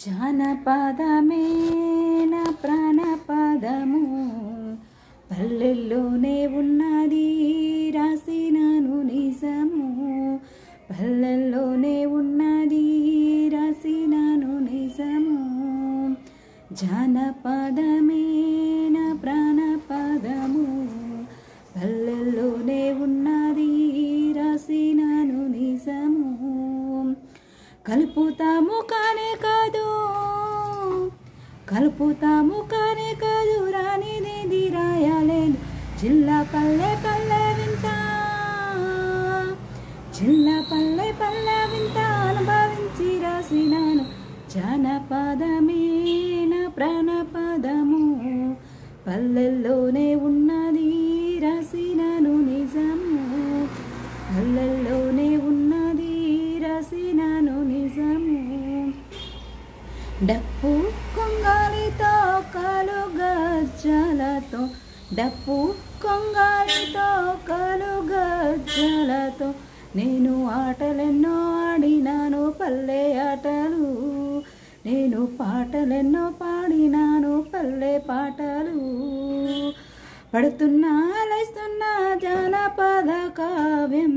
జానపదమే నా ప్రాణపదము, పల్లెల్లోనే ఉన్నది రాసినాను నిజము, పల్లెల్లోనే ఉన్నది రాసినాను నిజము. జానపదమే నా ప్రాణపదము, పల్లెల్లోనే ఉన్నది రాసినాను నిజము. కలుపుతాము కానే కాదు, కలుపుతాము కానే కాదు, రానిది రాయలేదు. జిల్లా పల్లె పల్లె వింత, జిల్లా పల్లె పల్లె వింత అనుభవించి రాసినాను. జానపదమే నా ప్రాణపదము, పల్లెల్లోనే ఉన్నది రాసినాను నిజము, పల్లెల్లోనే ఉన్నది రాసినాను నిజము. డప్పు కొంగాలితో కాలు గజ్జలతో, డప్పు కొంగాలితో కాలు గజ్జలతో, నేను ఆటలెన్నో ఆడినాను పల్లె ఆటలు, నేను పాటలెన్నో పాడినాను పల్లె పాటలు. పడుతున్నా లేస్తున్నా జానపద కావ్యం,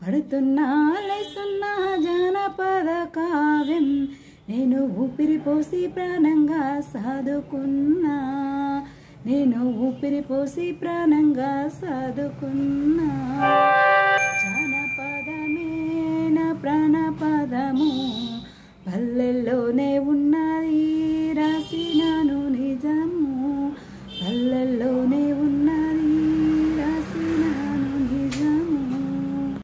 పడుతున్నా లేస్తున్నా జానపద కావ్యం, నేను ఊపిరి పోసి ప్రాణంగా సాదుకున్నా, నేను ఊపిరి పోసి ప్రాణంగా సాదుకున్నా. జానపదమే నా ప్రాణపదము, పల్లెల్లోనే ఉన్న